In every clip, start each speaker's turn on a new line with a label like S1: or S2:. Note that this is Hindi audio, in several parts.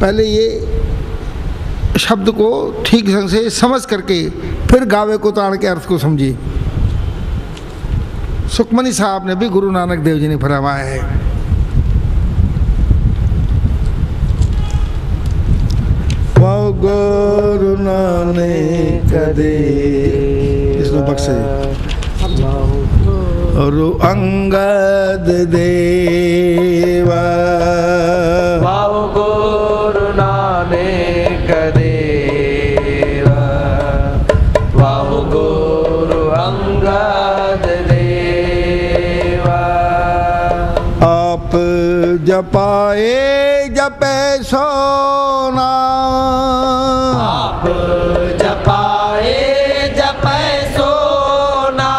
S1: पहले ये शब्द को ठीक ढंग से समझ करके फिर गावे को ताड़ के अर्थ को समझिए। सुखमनी साहब ने भी गुरु नानक देव जी ने फरमाया है, गुरु नानक देव इसमें बख्शे गुरु अंगद देवा,
S2: गुरु नानक देवा, गुरु अंगद देवा।
S1: आप जपाए जपे सोना,
S2: आप जपाए जपे सोना,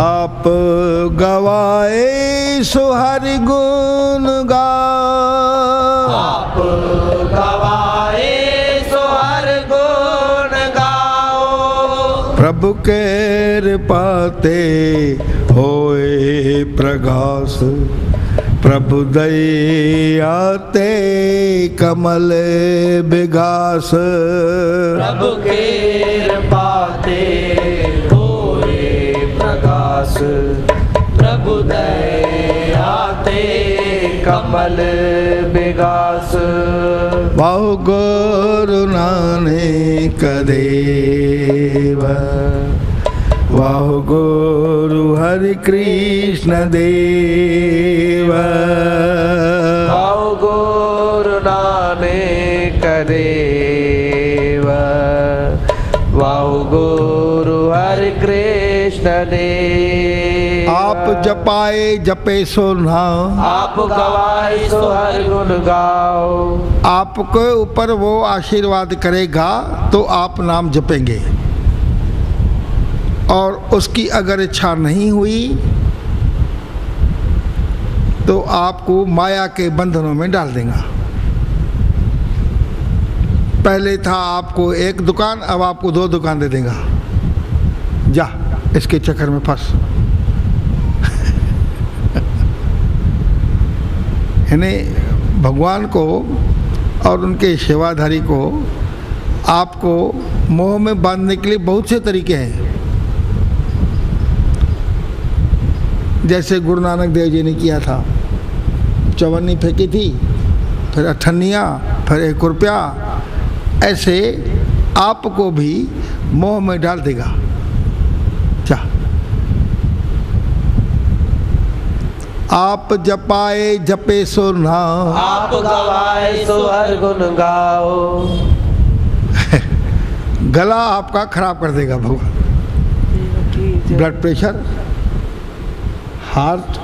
S1: आप गवाए सुहरि गुण गाओ,
S2: आप गवाए सुहर गुण गाओ।
S1: प्रभु के पाते होए प्रगास, प्रभु दयाते कमल विगास,
S2: प्रभु के पाते होए प्रकाश, प्रभु दयाते कमल विगास।
S1: बहु गुरु नानक देव, वाहु गुरु हरि कृष्ण देव,
S2: वाहु गुरु नानक देव, वाहु गुरु हरि कृष्ण देव।
S1: आप जपाए जपे सो नाओ,
S2: आप गवाए सो हर गुण गाओ।
S1: आपके ऊपर वो आशीर्वाद करेगा तो आप नाम जपेंगे, और उसकी अगर इच्छा नहीं हुई तो आपको माया के बंधनों में डाल देगा। पहले था आपको एक दुकान, अब आपको 2 दुकान दे देगा, जा इसके चक्कर में फंस। यानी भगवान को और उनके सेवाधारी को आपको मोह में बांधने के लिए बहुत से तरीके हैं। जैसे गुरु नानक देव जी ने किया था, चवन्नी फेंकी थी, फिर अठन्निया, फिर 1 रुपया, ऐसे आपको भी मोह में डाल देगा। क्या आप जपाए जपे सो नाओ,
S2: आप गवाए सो हर गुण गाओ।
S1: गला आपका खराब कर देगा भगवान, ब्लड प्रेशर, हार्ट,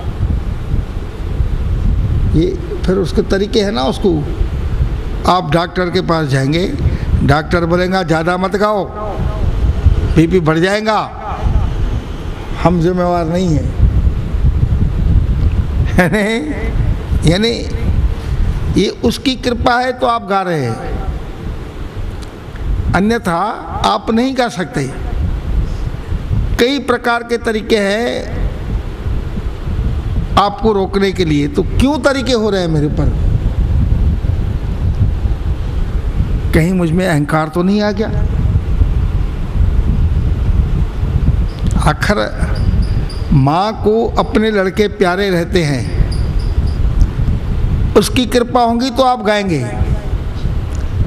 S1: ये फिर उसके तरीके हैं ना। उसको आप डॉक्टर के पास जाएंगे, डॉक्टर बोलेगा ज़्यादा मत गाओ, बीपी बढ़ जाएगा, हम जिम्मेवार नहीं हैं। यानी ये उसकी कृपा है तो आप गा रहे हैं, अन्यथा आप नहीं गा सकते। कई प्रकार के तरीके हैं आपको रोकने के लिए, तो क्यों तरीके हो रहे हैं मेरे पर? कहीं मुझ में अहंकार तो नहीं आ गया? आखिर माँ को अपने लड़के प्यारे रहते हैं, उसकी कृपा होगी तो आप गाएंगे।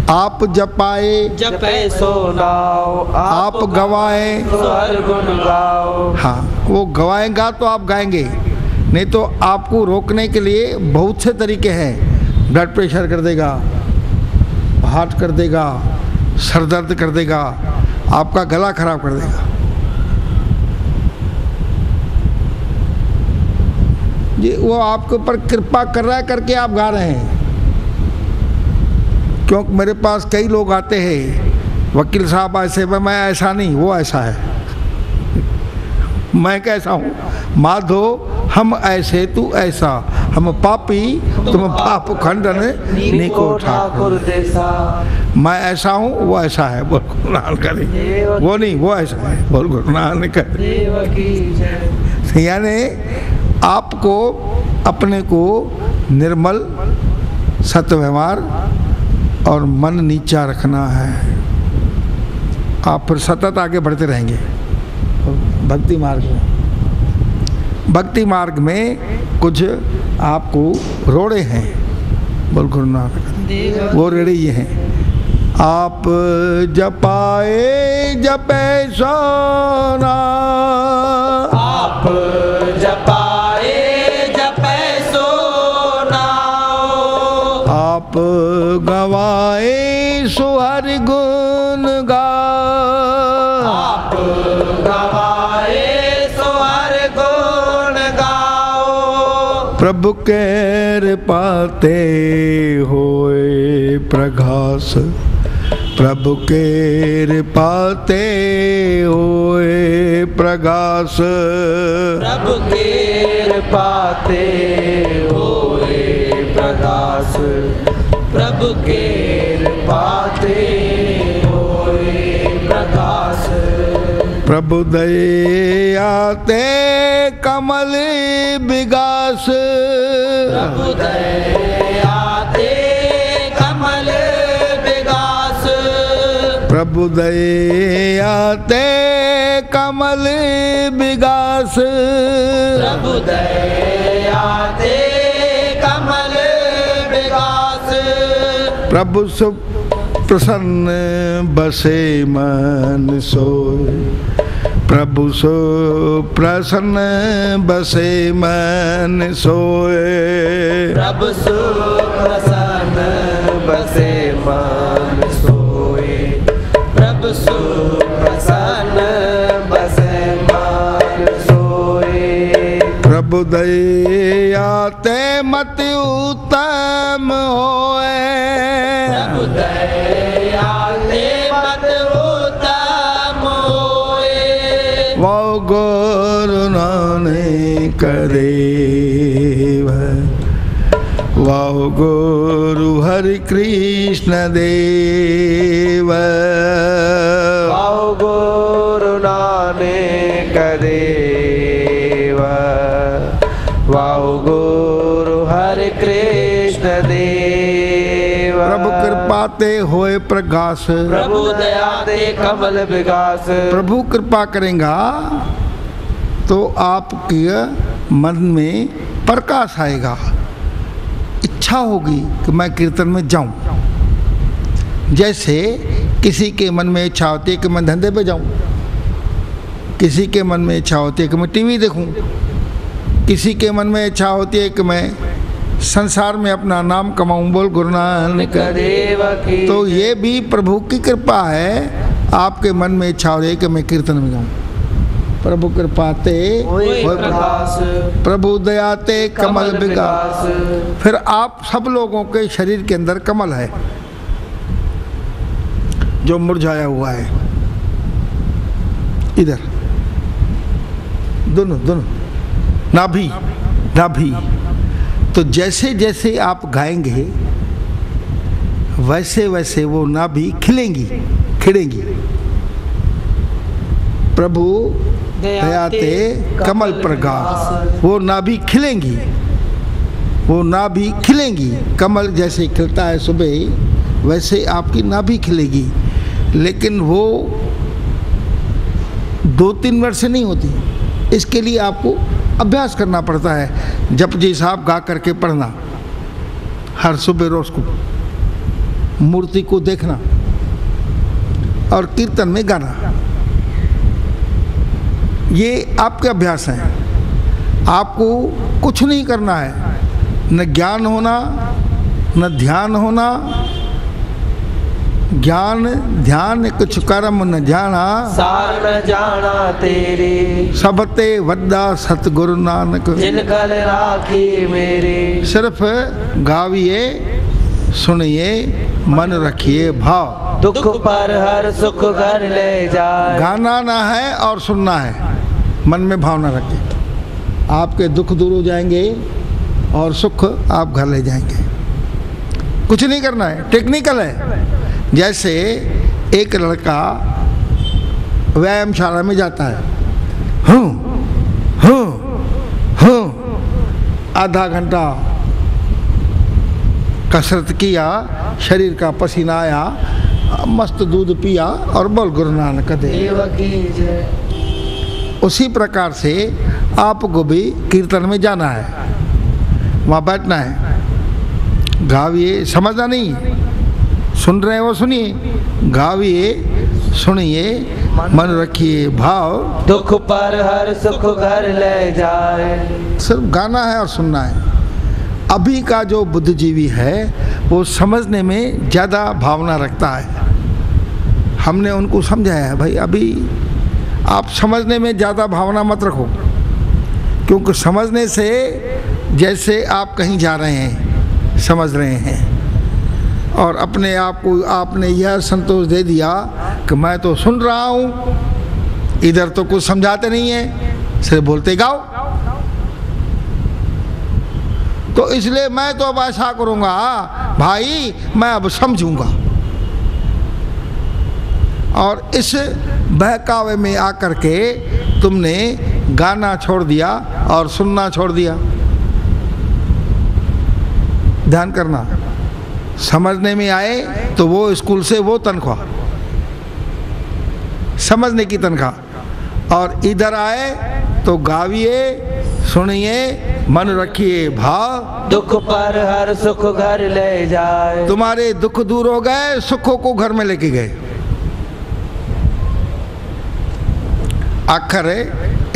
S1: आप जपाए
S2: जपे सो नाओ,
S1: आप गवाए
S2: सो हर गुण गाओ।
S1: हाँ, वो गवाएगा तो आप गाएंगे, नहीं तो आपको रोकने के लिए बहुत से तरीके हैं। ब्लड प्रेशर कर देगा, हार्ट कर देगा, सर दर्द कर देगा, आपका गला खराब कर देगा। ये वो आपके ऊपर कृपा कर रहा है करके आप गा रहे हैं। क्योंकि मेरे पास कई लोग आते हैं, वकील साहब ऐसे, मैं ऐसा नहीं, वो ऐसा है। मैं कैसा हूँ? माधो हम ऐसे तू ऐसा, हम पापी तुम पाप खंडन निको ठाकुर
S2: देसा।
S1: मैं ऐसा हूँ, वो ऐसा है, बोल गुरु नानक करे। वो नहीं, वो ऐसा है, बोल गुरु नानक करे। यानी आपको अपने को निर्मल सत्य व्यवहार और मन नीचा रखना है। आप फिर सतत आगे बढ़ते रहेंगे भक्ति मार्ग में। भक्ति मार्ग में कुछ आपको रोड़े हैं, बोल गुरु नानक, वो रेड़े ये हैं। आप जपाए जपे सोना,
S2: आप जपाए जपे सोना,
S1: आप गवाए सुहर गुण गा,
S2: आप गवाए सुहर गुण गाओ।
S1: प्रभु केर पाते होए प्रगास, प्रभु केर पाते होए प्रगास,
S2: प्रभु केर पाते होए प्रकाश, प्रभु केर पाते होए प्रकाश।
S1: प्रभु दयाते कमल विगास,
S2: प्रभु दयाते कमल विगास,
S1: प्रभु दयाते कमल विगास,
S2: प्रभु दयाते कमल विगास।
S1: प्रभु सुप्रसन्न बसे मन सोए, प्रभु सुप्रसन्न बसे मन सोए,
S2: प्रभु सुप्रसन्न बसे मन सोए, प्रभु सुप्रसन्न बसे मन सोए।
S1: प्रभु दयाते मति उत्तम होए,
S2: प्रभु दयाते मत उत्तम होए।
S1: वो गुरु नानक देव, वो गुरु हरि कृष्ण देव,
S2: आओ गुरु नानक देव, वाओ गुरु हरि कृष्ण देव।
S1: प्रभु कृपाते होए प्रकाश,
S2: प्रभु दयाते कमल विकास।
S1: प्रभु कृपा करेगा तो आपके मन में प्रकाश आएगा, इच्छा होगी कि मैं कीर्तन में जाऊं। जैसे किसी के मन में इच्छा होती है कि मैं धंधे पे जाऊं, किसी के मन में इच्छा होती है कि मैं टीवी देखूं, किसी के मन में इच्छा होती है कि मैं संसार में अपना नाम कमाऊं, बोल गुरु नानक
S2: देव की।
S1: तो ये भी प्रभु की कृपा है, आपके मन में इच्छा हो रही है कि मैं कीर्तन में जाऊं। प्रभु कृपाते
S2: होए प्रकाश,
S1: प्रभु दयाते कमल विकास। फिर आप सब लोगों के शरीर के अंदर कमल है जो मुरझाया हुआ है, इधर दोनों दोनों नाभि नाभि। तो जैसे जैसे आप गाएंगे वैसे वैसे वो नाभि खिलेंगी खिलेंगी। प्रभु दयाते कमल प्रकाश, वो नाभि खिलेंगी, वो नाभि खिलेंगी। कमल जैसे खिलता है सुबह वैसे आपकी नाभि खिलेगी, लेकिन वो 2-3 मिनट से नहीं होती। इसके लिए आपको अभ्यास करना पड़ता है। जप जी साहब गा करके पढ़ना, हर सुबह रोज को मूर्ति को देखना और कीर्तन में गाना, ये आपके अभ्यास हैं। आपको कुछ नहीं करना है, न ज्ञान होना न ध्यान होना। ज्ञान ध्यान कुछ कर्म न जाना,
S2: सार न जाना तेरे।
S1: सबते वड्डा सतगुरु नानक,
S2: जिन कल राखी मेरे।
S1: सिर्फ गाविए सुनिए मन रखिए भाव।
S2: दुख पर हर सुख घर ले जाए।
S1: गाना ना है और सुनना है, मन में भावना रखिए, आपके दुख दूर हो जाएंगे और सुख आप घर ले जाएंगे। कुछ नहीं करना है, टेक्निकल है। जैसे एक लड़का व्यायामशाला में जाता है, आधा घंटा कसरत किया, शरीर का पसीना आया, मस्त दूध पिया और बोल गुरु नानक देव की जय। उसी प्रकार से आपको भी कीर्तन में जाना है, वहाँ बैठना है, गाविए, समझना नहीं, सुन रहे हो सुनिए, गाविए सुनिए, मन रखिए भाव,
S2: दुख पर हर सुख घर ले जाए।
S1: सिर्फ गाना है और सुनना है। अभी का जो बुद्धिजीवी है वो समझने में ज़्यादा भावना रखता है। हमने उनको समझाया है, भाई अभी आप समझने में ज़्यादा भावना मत रखो, क्योंकि समझने से जैसे आप कहीं जा रहे हैं, समझ रहे हैं, और अपने आप को आपने यह संतोष दे दिया कि मैं तो सुन रहा हूँ, इधर तो कुछ समझाते नहीं है, सिर्फ बोलते गाओ। तो इसलिए मैं तो अब ऐसा करूँगा भाई, मैं अब समझूंगा। और इस बहकावे में आकर के तुमने गाना छोड़ दिया और सुनना छोड़ दिया। ध्यान करना, समझने में आए तो वो स्कूल से वो तनख्वाह, समझने की तनख्वाह, और इधर आए तो गाविए, सुनिए, मन रखिए भाव,
S2: दुख पर हर सुख घर ले जाए।
S1: तुम्हारे दुख दूर हो गए, सुखों को घर में लेके गए। आखिर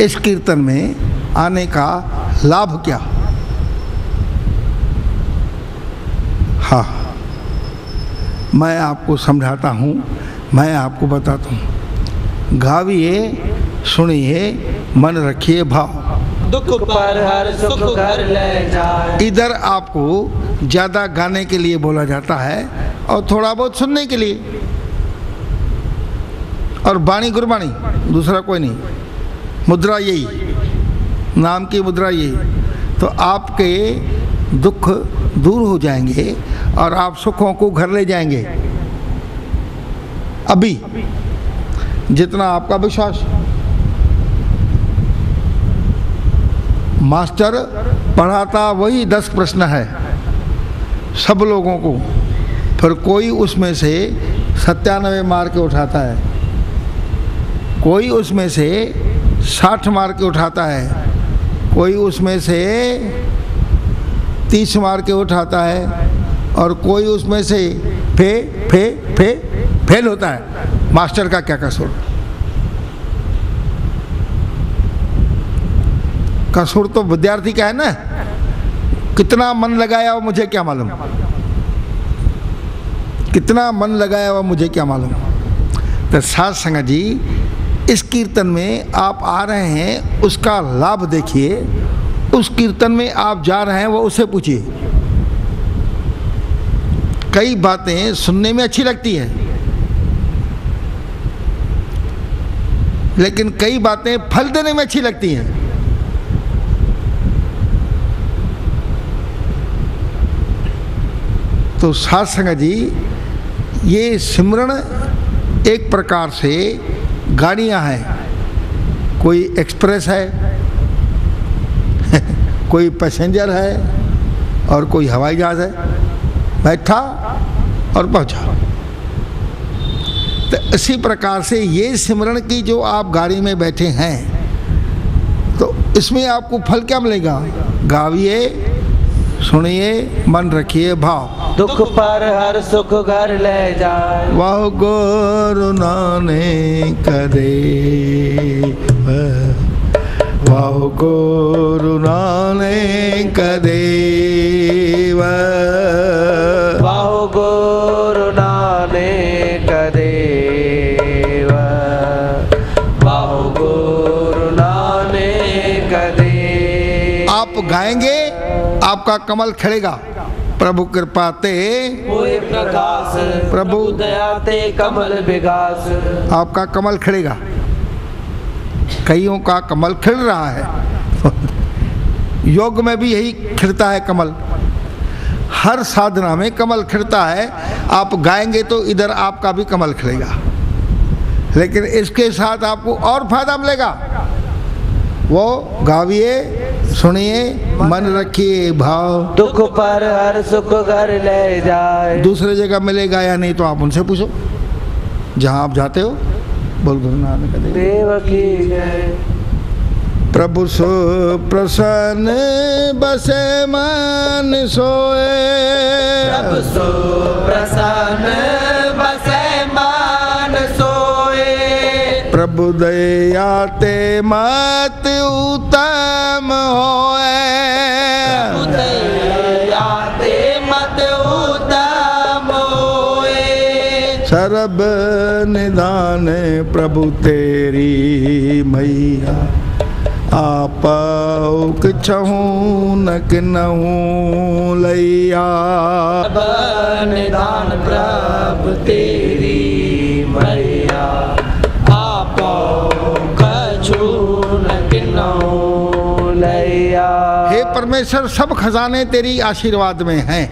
S1: इस कीर्तन में आने का लाभ क्या? हाँ, मैं आपको समझाता हूँ, मैं आपको बताता हूँ। गाविए, सुनिए, मन रखिए भाव,
S2: दुख पर हर सुख घर ले जाए।
S1: इधर आपको ज़्यादा गाने के लिए बोला जाता है और थोड़ा बहुत सुनने के लिए, और बाणी गुरबाणी, दूसरा कोई नहीं। मुद्रा यही, नाम की मुद्रा यही। तो आपके दुख दूर हो जाएंगे और आप सुखों को घर ले जाएंगे। अभी जितना आपका विश्वास। मास्टर पढ़ाता वही 10 प्रश्न है सब लोगों को, फिर कोई उसमें से 97 मार्क उठाता है, कोई उसमें से 60 मार्क उठाता है, कोई उसमें से 30 मार्क उठाता है, और कोई उसमें से फेल होता है। मास्टर का क्या कसूर? कसूर तो विद्यार्थी का है ना, कितना मन लगाया वो मुझे क्या मालूम, कितना मन लगाया हुआ मुझे क्या मालूम। तो साध संगत जी, इस कीर्तन में आप आ रहे हैं, उसका लाभ देखिए। उस कीर्तन में आप जा रहे हैं वो उससे पूछिए। कई बातें सुनने में अच्छी लगती हैं, लेकिन कई बातें फल देने में अच्छी लगती हैं। तो साध संगत जी, ये सिमरन एक प्रकार से गाड़ियां हैं। कोई एक्सप्रेस है, कोई पैसेंजर है, और कोई हवाई जहाज है। बैठा और पहुंचा। तो इसी प्रकार से ये सिमरन की जो आप गाड़ी में बैठे हैं, तो इसमें आपको फल क्या मिलेगा? गाविए, सुनिए, मन रखिए भाव,
S2: दुख पर हर सुख घर ले जाए।
S1: वाह गुरु नानक देव, वाह गुरु नानक देव,
S2: वाह गुरु नानक देव, वाह गुरु नानक देव।
S1: आप गाएंगे, आपका कमल खिलेगा। प्रभु कृपा ते
S2: होए प्रकाश, प्रभु दया ते कमल विकास।
S1: आपका कमल खिलेगा। कईयों का कमल खिल रहा है। योग में भी यही खिलता है कमल, हर साधना में कमल खिलता है। आप गाएंगे तो इधर आपका भी कमल खिलेगा, लेकिन इसके साथ आपको और फायदा मिलेगा। वो गाविए, सुनिए मन रखिए भाव,
S2: दुख पर हर सुख घर ले जाए।
S1: दूसरे जगह मिलेगा या नहीं तो आप उनसे पूछो जहाँ आप जाते हो। बोल गुरु नानक
S2: देव की जय।
S1: प्रभु सो प्रसन्न बसे मन सोए,
S2: प्रभु सो प्रसन्न बसे मन सोए।
S1: प्रभु दया ते मत उत्तम होए,
S2: प्रभु दया ते मत उत्तम होए।
S1: सर्ब निदान प्रभु तेरी मैया, आप किछहूँ न किन्हूँ लैया।
S2: सर्ब निदान प्रभु तेरी मैया, आप कछु न किन्हूँ लैया।
S1: हे परमेश्वर, सब खजाने तेरी आशीर्वाद में हैं।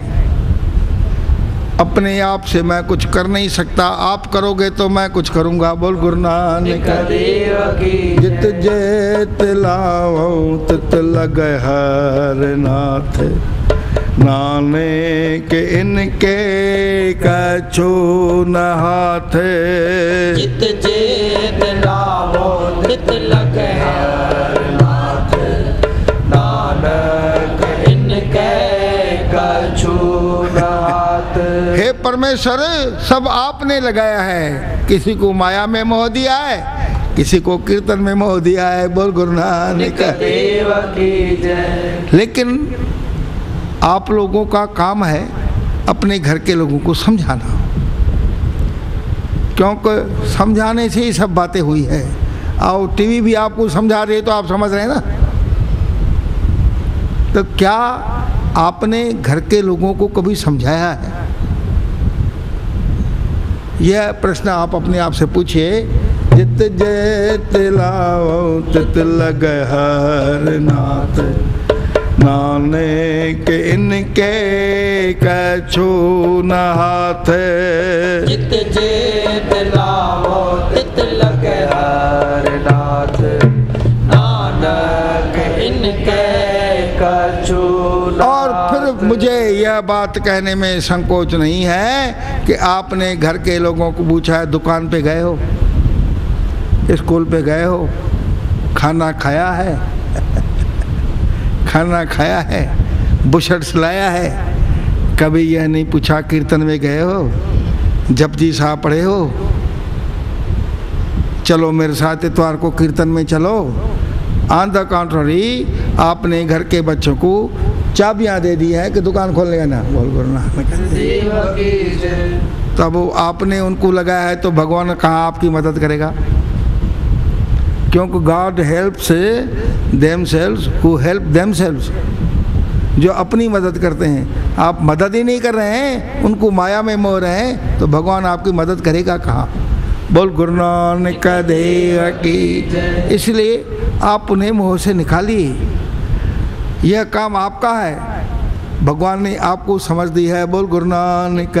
S1: अपने आप से मैं कुछ कर नहीं सकता, आप करोगे तो मैं कुछ करूँगा। बोल गुरु नानक
S2: देव की
S1: जित जेत लाओ तित लगे हर नाथ, नानक इनके कछु न हाथ।
S2: जित जेत लाओ तित लगे हर नाथ, नानक इनके कछु न हाथ।
S1: हे परमेश्वर, सब आपने लगाया है। किसी को माया में मोह दिया है, किसी को कीर्तन में मोह दिया है। बोल गुरु नानक
S2: देव की जय।
S1: लेकिन आप लोगों का काम है अपने घर के लोगों को समझाना, क्योंकि समझाने से ही सब बातें हुई है। और टीवी भी आपको समझा रही है तो आप समझ रहे हैं ना। तो क्या आपने घर के लोगों को कभी समझाया है? यह प्रश्न आप अपने आप से पूछिए। जित जेत लाओ तित लगे हर नाथ, नानक इनके कछु न हाथ।
S2: जित जेत लाओ तित लगे हर नाथ, नानक इनके कछु न
S1: और फिर
S2: हाथ।
S1: मुझे यह बात कहने में संकोच नहीं है कि आपने घर के लोगों को पूछा है, दुकान पे गए हो, स्कूल पे गए हो, खाना खाया है खाना खाया है, बुशर्ट्स लाया है। कभी यह नहीं पूछा कीर्तन में गए हो, जपजी साहब पढ़े हो, चलो मेरे साथ इतवार को कीर्तन में चलो। ऑन द कॉन्ट्ररी, आपने घर के बच्चों को चाबियां दे दी है कि दुकान खोलने का ना। बोल गुरु नानक
S2: देव की जय।
S1: तब आपने उनको लगाया है तो भगवान कहाँ आपकी मदद करेगा? क्योंकि God helps themselves who help themselves. जो अपनी मदद करते हैं, आप मदद ही नहीं कर रहे हैं, उनको माया में मोह रहे हैं, तो भगवान आपकी मदद करेगा कहाँ? बोल गुरु नानक देव की। इसलिए आप उन्हें मोह से निकालिए। यह काम आपका है, भगवान ने आपको समझ दी है। बोल गुरु नानक।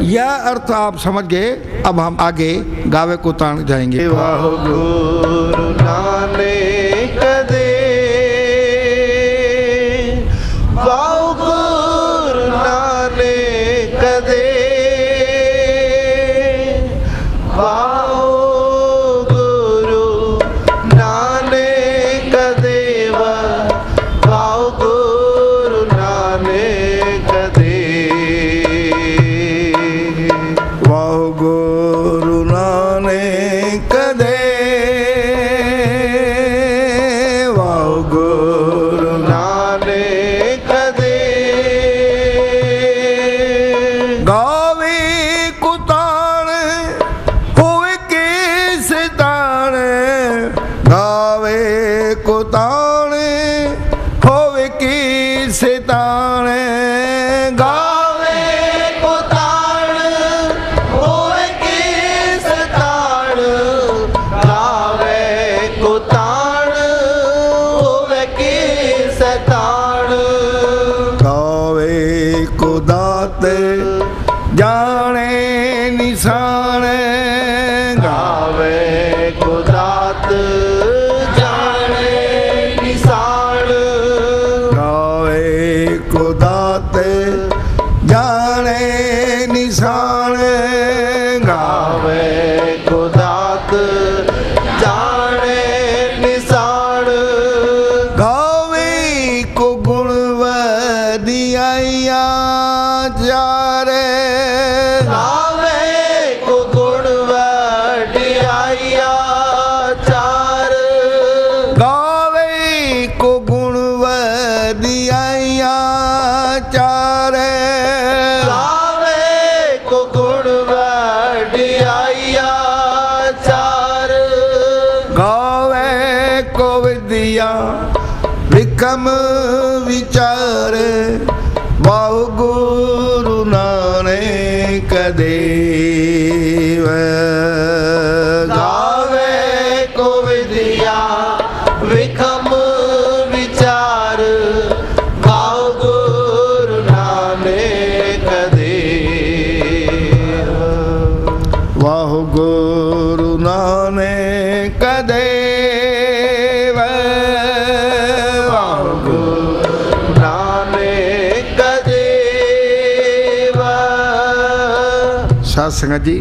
S1: यह अर्थ आप समझ गए। अब हम आगे गावे को तान जाएंगे।
S3: वाह गुरु नानक दे, वाह गुरु नानक दे, वाह गुरु नानक देव, वाह गुरु नानक दे,
S1: वाह गुरु नानक दे, वाह गुरु
S3: नानक दे,
S1: गावे कुतान होवे के सितान, गावे कुतान होवे के सितान, गावे
S3: कुताण होवे की सताण, गावे कुताण होवे की सताण,
S1: गावे को दात जाने निशान,
S3: गावे कुदात जाने निशान,
S1: दात जाने निशान
S3: गावे को दात जाने निशान
S1: गावे को गुणवदिया चारे
S3: गावे को गुणवदिया चार
S1: गावे को गुणवदिया चारे
S3: गावे को गुणवदिया चार
S1: गावे को विद्या विक्रम विचार बहु गुरु नानक देव
S3: गावे को विद्या विक्रम विचार बहु गुरु नानक देव
S1: बहु गुरु नानक देव बहु गुरु
S3: नानक देव।
S1: साथ संगत जी,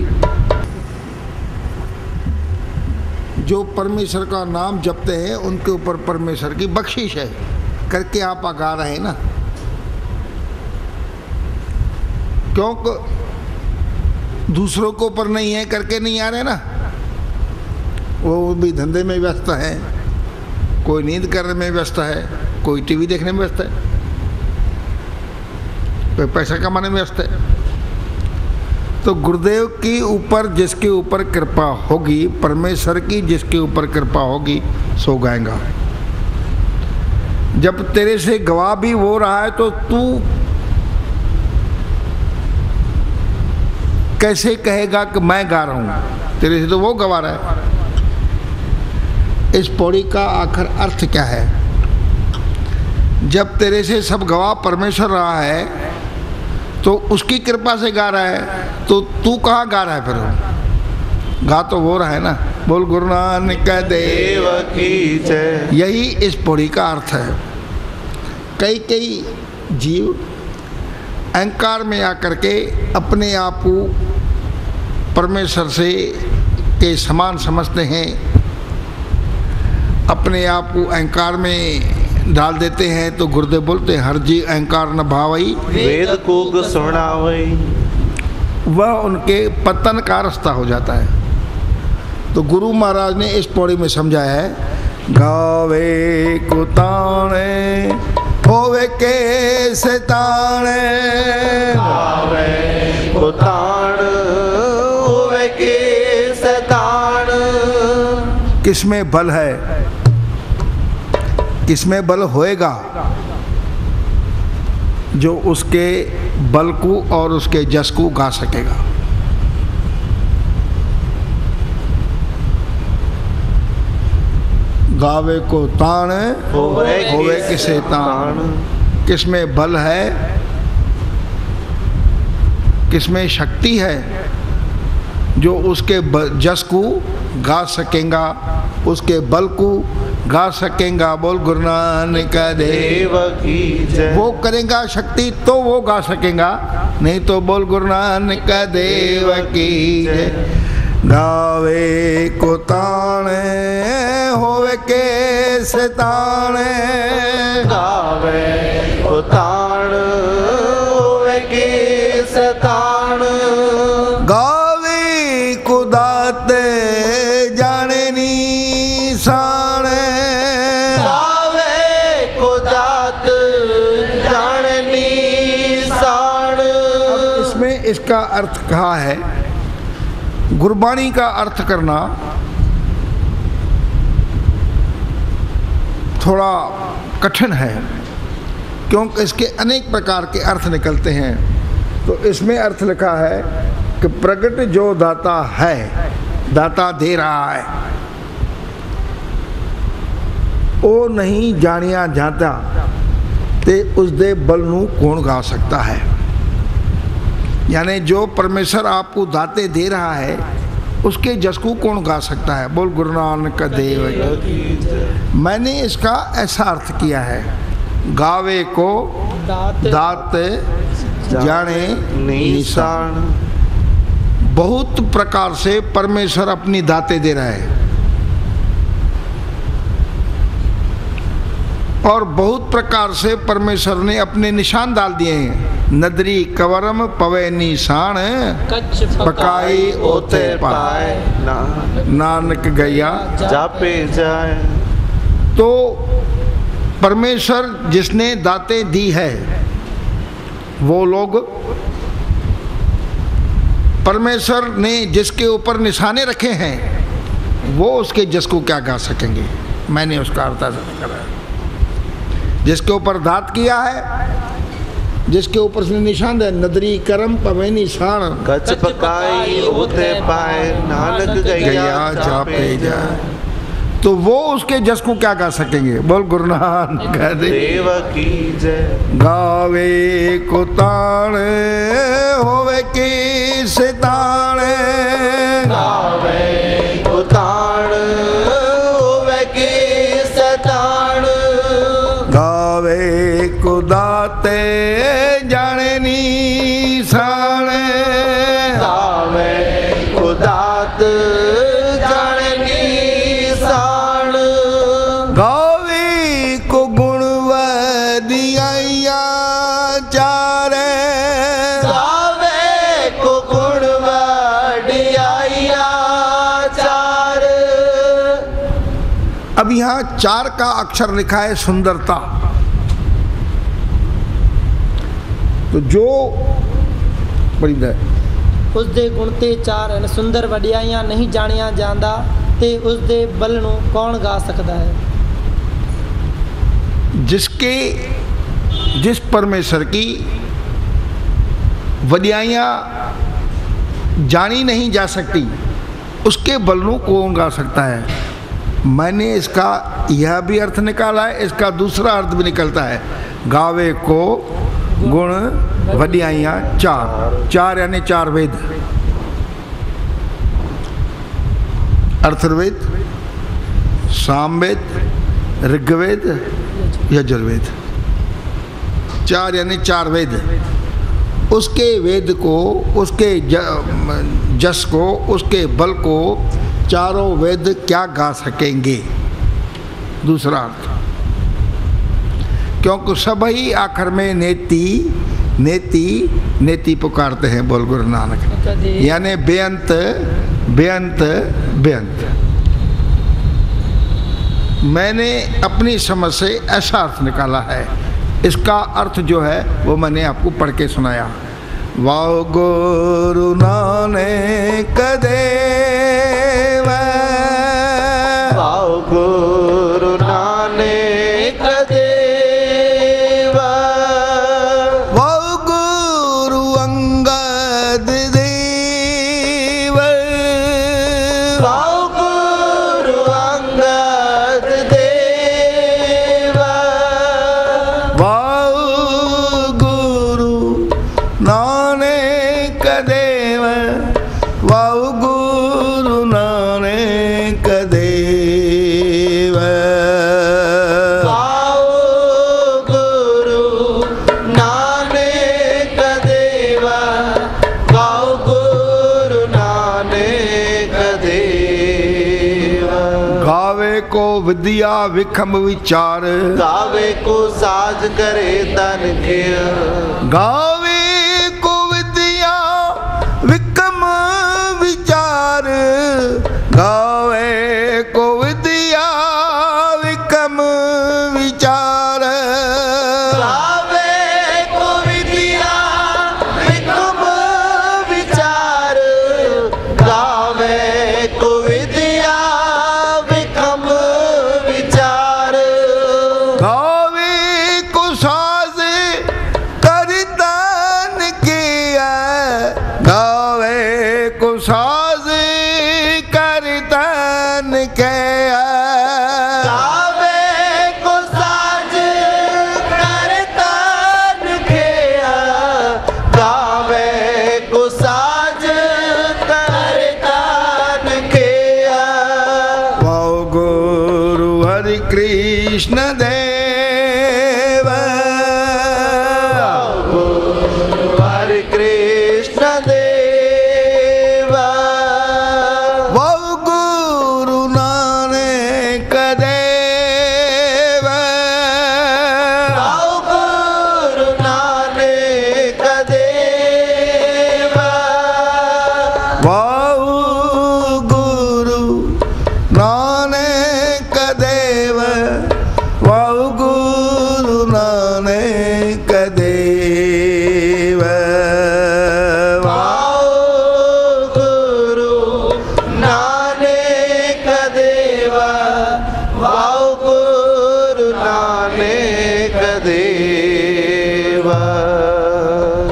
S1: जो परमेश्वर का नाम जपते हैं उनके ऊपर परमेश्वर की बख्शिश है करके आप गा रहे हैं ना, क्योंकि दूसरों के ऊपर नहीं है करके नहीं आ रहे ना। वो भी धंधे में व्यस्त है, कोई नींद करने में व्यस्त है, कोई टीवी देखने में व्यस्त है, कोई पैसा कमाने में व्यस्त है। तो गुरुदेव की ऊपर जिसके ऊपर कृपा होगी, परमेश्वर की जिसके ऊपर कृपा होगी, सो गाएगा। जब तेरे से गवा भी हो रहा है तो तू कैसे कहेगा कि मैं गा रहा हूं? तेरे से तो वो गवा रहा है। इस पौड़ी का आखिर अर्थ क्या है? जब तेरे से सब गवाह परमेश्वर रहा है तो उसकी कृपा से गा रहा है, तो तू कहाँ गा रहा है? फिर गा तो वो रहा है ना। बोल गुरु नानक देव
S3: की जय।
S1: यही इस पौड़ी का अर्थ है। कई जीव अहंकार में आकर के अपने आप को परमेश्वर से के समान समझते हैं, अपने आप को अहंकार में डाल देते हैं। तो गुरुदेव बोलते हैं, हर जी अहंकार न भावई
S3: वेद को सुनावई।
S1: वह उनके पतन का रास्ता हो जाता है। तो गुरु महाराज ने इस पौड़ी में समझाया है, गावे को ताने होवे के सताने,
S3: गावे को ताण होवे के सतान।
S1: किसमें बल है, किसमें बल होएगा? जो उसके बल को और उसके जस को गा सकेगा। गावे को ताण होवे किसे ताण। किसमें बल है, किसमें शक्ति है, जो उसके जस को गा सकेगा, उसके बल को गा सकेगा। बोल गुरु नानक देव
S3: की जय।
S1: वो करेगा शक्ति तो वो गा सकेगा, नहीं तो बोल गुरु नानक देव की जय। गावे को ताणे होवे के सताणे,
S3: गावे को ताण होवे के सतान।
S1: गावे को दाते जाने निशाने,
S3: गावे को दात जाने निशान।
S1: इसमें इसका अर्थ कहा है। गुरबाणी का अर्थ करना थोड़ा कठिन है, क्योंकि इसके अनेक प्रकार के अर्थ निकलते हैं। तो इसमें अर्थ लिखा है कि प्रगट जो दाता है, दाता दे रहा है, वो नहीं जानिया जाता ते उस दे बल नू कौन गा सकता है। यानी जो परमेश्वर आपको दाते दे रहा है, उसके जस को कौन गा सकता है। बोल गुरु नानक देव की। मैंने इसका ऐसा अर्थ किया है गावे को दात जाने निशान। बहुत प्रकार से परमेश्वर अपनी दातें दे रहा है और बहुत प्रकार से परमेश्वर ने अपने निशान डाल दिए हैं। नदरी कवरम पवे निशान पकाई ओते पाए नानक गैया
S3: जापे जाए।
S1: तो परमेश्वर जिसने दातें दी है वो लोग, परमेश्वर ने जिसके ऊपर निशाने रखे हैं वो उसके जस को क्या गा सकेंगे। मैंने उसका अर्थ करा, जिसके ऊपर दात किया है, जिसके ऊपर उसने निशान है, नदरी करम पवे निशान
S3: कच पकाई होते पाए नानक गैया जापे जाए।
S1: तो वो उसके जस को क्या गा सकेंगे। बोल गुरु नानक
S3: देव की जय।
S1: गावे को ताण होवे की सिताण,
S3: गावे को ताण होवे की सिताण,
S1: गावे को दाते जाने निशान,
S3: गावे को दात जाने निशान,
S1: गावे को गुण वदियाइया चारे,
S3: गावे को गुण वडियाइया चार।
S1: अब यहाँ 4 का अक्षर लिखा है सुंदरता। तो जो बड़ी
S2: ਉਸ ਦੇ ਗੁਣ ਤੇ ਚਾਰ ਹਨ, ਸੁੰਦਰ ਵਡਿਆਈਆਂ नहीं ਜਾਣਿਆ ਜਾਂਦਾ ਤੇ ਉਸ ਦੇ ਬਲ ਨੂੰ ਕੌਣ ਗਾ ਸਕਦਾ ਹੈ।
S1: जिस परमेश्वर की वडियाइयाँ जानी नहीं जा सकती उसके बलनों कौन गा सकता है। मैंने इसका यह भी अर्थ निकाला है, इसका दूसरा अर्थ भी निकलता है। गावे को गुण वडियाइयाँ चार यानी 4 वेद, अर्थवेद, सामवेद, ऋग्वेद, यजुर्वेद। 4 यानी 4 वेद। उसके वेद को, उसके जस को, उसके बल को चारों वेद क्या गा सकेंगे। दूसरा अर्थ, क्योंकि सब ही आखिर में नेति नेति नेति पुकारते हैं। बोल गुरु नानक, यानी बेअंत बेअंत बेअंत। मैंने अपनी समझ से ऐसा अर्थ निकाला है। इसका अर्थ जो है वो मैंने आपको पढ़ के सुनाया। वाह गुरु नानक देव,
S3: वाह गुरु नानक देव,
S1: वाह गुरु अंगद देव,
S3: वाह गुरु अंगद देव,
S1: वाह गुरु नानक देव, वाह गुरु नानक देव,
S3: वाह गुरु नानक देव, वाह गुरु नानक देव।
S1: गावे को विद्या विखम विचार,
S3: गावे को साज करे तन के,
S1: गावे को विद्या विक्रम विचार, गावे को विद्या विक्रम विचार,
S3: गावे को विद्या विक्रम विचार, गावे को विद्या विक्रम विचार,
S1: गावे को साज करता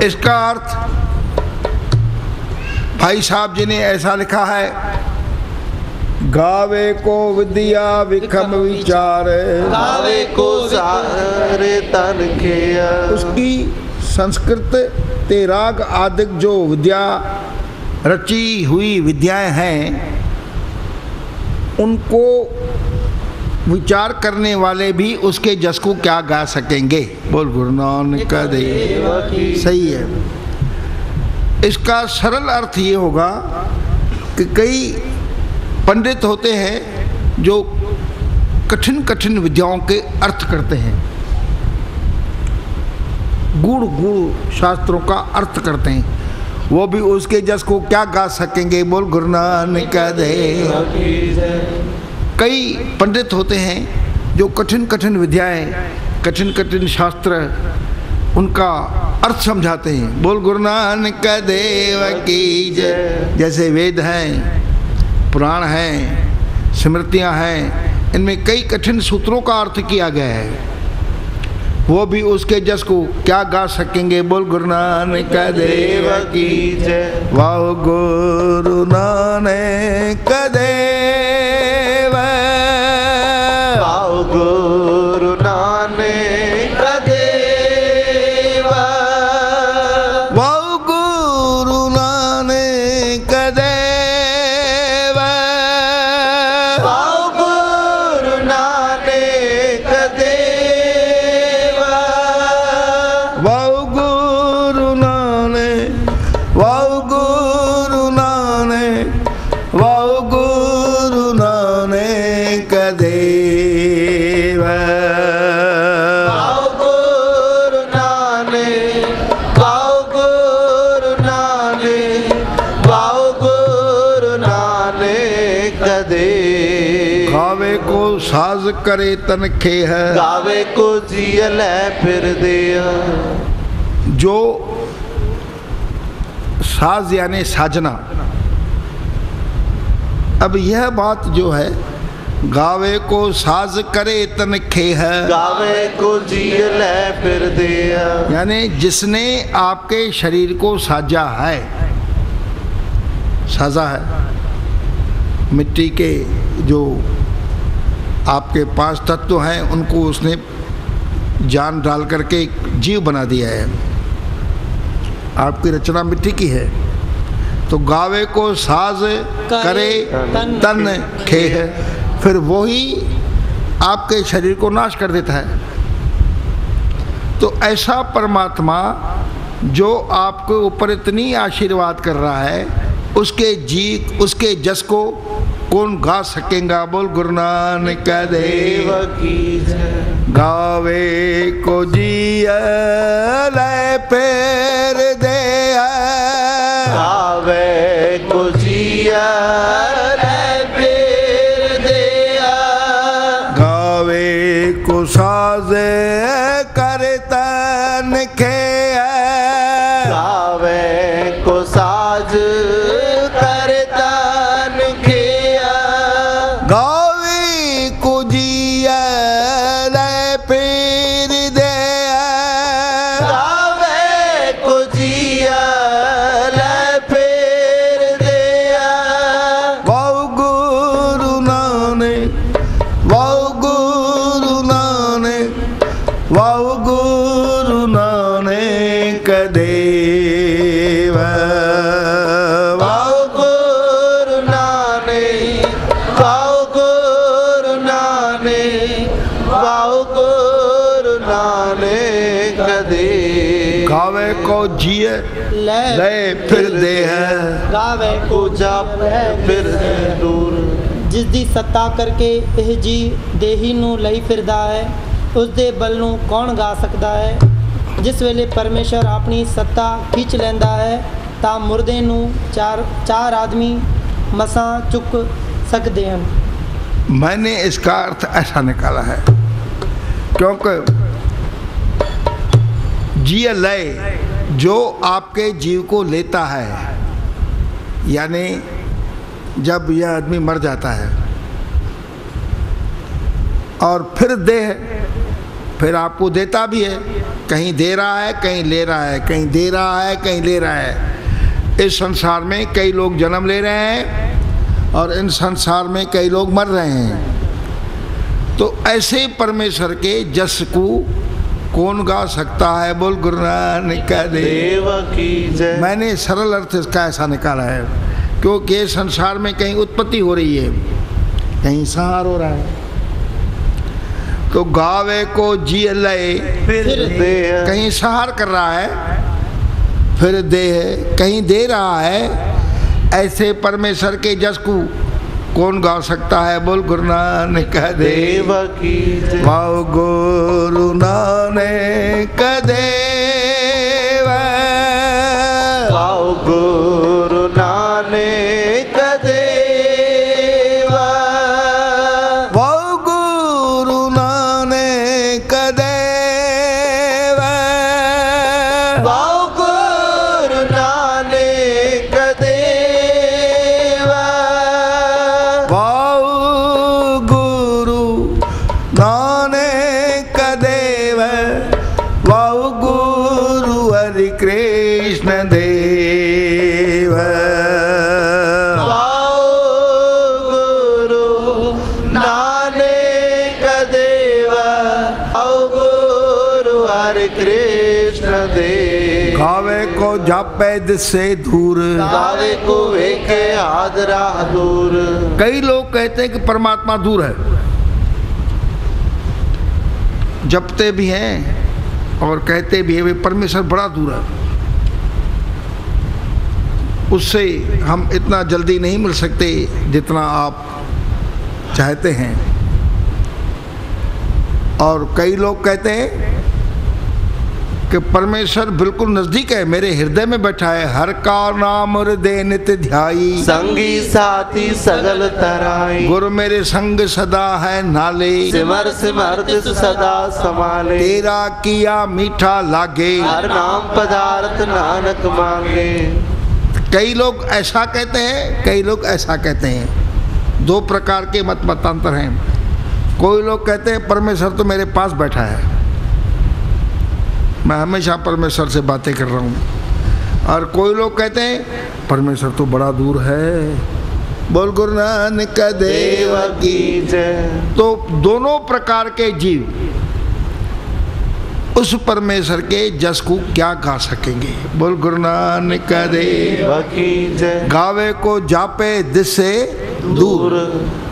S1: इसका अर्थ भाई साहब जी ने ऐसा लिखा है, गावे को विद्या विखम विचार,
S3: गावे को सारे तन किया।
S1: उसकी संस्कृत ते राग आदिक जो विद्या रची हुई विद्याएं हैं, उनको विचार करने वाले भी उसके जस को क्या गा सकेंगे। बोल गुरु नानक देव की। सही है। इसका सरल अर्थ ये होगा कि कई पंडित होते हैं जो कठिन कठिन विद्याओं के अर्थ करते हैं, गूढ़ गूढ़ शास्त्रों का अर्थ करते हैं, वो भी उसके जस को क्या गा सकेंगे। बोल गुरु नानक देव। कई पंडित होते हैं जो कठिन कठिन विद्याएं, कठिन कठिन शास्त्र, उनका अर्थ समझाते हैं। बोल गुरु नानक देव की जय। जैसे वेद हैं, पुराण हैं, स्मृतियां हैं, इनमें कई कठिन सूत्रों का अर्थ किया गया है, वो भी उसके जस को क्या गा सकेंगे। बोल गुरु नानक देव की जय। वाह गुरु नानक देव,
S3: वाह गुरु नानक देव,
S1: वाह गुरु नानक देव,
S3: वाह गुरु नानक देव,
S1: वाह गुरु नानक, वाह गुरु नानक, वाह गुरु नानक देव,
S3: वाह गुरु नानक, वाह गुरु नानक, वाह गुरु नानक देव।
S1: गावे को साज करे तन खेह,
S3: गावे को जियल फिर दिया।
S1: जो साज यानी साजना। अब यह बात जो है, गावे को साज करे तन खेह,
S3: गावे को जियल फिर दिया।
S1: यानी जिसने आपके शरीर को साजा है, साजा है, मिट्टी के जो आपके पांच तत्व हैं उनको उसने जान डाल करके एक जीव बना दिया है। आपकी रचना मिट्टी की है, तो गावे को साज करे तन खेह, फिर वही आपके शरीर को नाश कर देता है। तो ऐसा परमात्मा जो आपके ऊपर इतनी आशीर्वाद कर रहा है, उसके जी, उसके जस को कौन गा सकेगा। बोल गुरु नानक देव
S3: की जय।
S1: गावे को जियल पैर दे,
S3: गावे को जियल फिर दिया।
S1: गावे को साज करे तन खेह,
S3: गावे को साज कर तन किया।
S1: गावे को जियल पैर दे,
S3: गावे को जियल फिर दिया।
S1: वाह गुरु नानक, वाह गुरु नानक, वाह गुरु नानक देव,
S3: वाह गुरु नानक, वाह गुरु नानक, वाह गुरु नानक देव।
S1: गावे को जिए ले फिर दे है,
S2: गावे
S3: को जाप फिर दूर।
S2: ਜਿਸ ਦੀ ਸੱਤਾ ਕਰਕੇ ਇਹ ਜੀ ਦੇਹੀ ਨੂੰ ਲਈ ਫਿਰਦਾ ਹੈ, ਉਸ ਦੇ ਬਲ ਨੂੰ ਕੌਣ ਗਾ ਸਕਦਾ ਹੈ। ਜਿਸ ਵੇਲੇ ਪਰਮੇਸ਼ਰ ਆਪਣੀ ਸੱਤਾ ਖਿੱਚ ਲੈਂਦਾ ਹੈ ਤਾਂ ਮੁਰਦੇ ਨੂੰ ਚਾਰ ਆਦਮੀ ਮਸਾਂ ਚੁੱਕ ਸਕਦੇ ਹਨ।
S1: मैंने इसका अर्थ ऐसा निकाला है, क्योंकि जिय लय जो आपके जीव को लेता है, यानी जब यह आदमी मर जाता है और फिर देह फिर आपको देता भी है, कहीं दे रहा है कहीं ले रहा है, कहीं दे रहा है कहीं ले रहा है। इस संसार में कई लोग जन्म ले रहे हैं और इन संसार में कई लोग मर रहे हैं। तो ऐसे परमेश्वर के जस को कौन गा सकता है? बोल गुरु नानक देव
S3: की जय।
S1: मैंने सरल अर्थ इसका ऐसा निकाला है, क्योंकि संसार में कहीं उत्पत्ति हो रही है, कहीं संहार हो रहा है। तो गावे को जी लय
S3: फिर दे,
S1: कहीं संहार कर रहा है, फिर देह कहीं दे रहा है। ऐसे परमेश्वर के जस को कौन गा सकता है? बोल गुरु नानक देव
S3: की जय।
S1: Wow Guru Nanak Dev,
S3: wow Guru Nanak Dev,
S1: wow Guru Nanak Dev,
S3: wow Guru Nanak Dev,
S1: wow Guru Nanak Dev, wow Guru Hari Krishna देव।
S3: वाओ गुरु नानक देव, वाओ गुरु हरि कृष्ण देव।
S1: गावे को जापे दिसे दूर,
S3: गावे को वेखे आदरा दूर।
S1: कई लोग कहते हैं कि परमात्मा दूर है, जपते भी हैं और कहते भी हैं वे परमेश्वर बड़ा दूर है, उससे हम इतना जल्दी नहीं मिल सकते जितना आप चाहते हैं। और कई लोग कहते हैं कि परमेश्वर बिल्कुल नजदीक है, मेरे हृदय में बैठा है, हर का नाम हृदय नित्य ध्याई,
S3: संगी साथी सगल तराई।
S1: गुरु मेरे संग सदा है नाले,
S3: सिमर सिमरत सदा समाले।
S1: तेरा किया मीठा लागे,
S3: हर नाम पदार्थ नानक मांगे।
S1: कई लोग ऐसा कहते हैं, कई लोग ऐसा कहते हैं। दो प्रकार के मत मतांतर हैं। कोई लोग कहते हैं परमेश्वर तो मेरे पास बैठा है, मैं हमेशा परमेश्वर से बातें कर रहा हूँ। और कोई लोग कहते हैं परमेश्वर तो बड़ा दूर है। बोल गुरु नानक देव की
S3: जय।
S1: तो दोनों प्रकार के जीव उस परमेश्वर के जस को क्या गा सकेंगे? बोल गुरु नानक देव
S3: की जय।
S1: गावे को जापे दिसे दूर,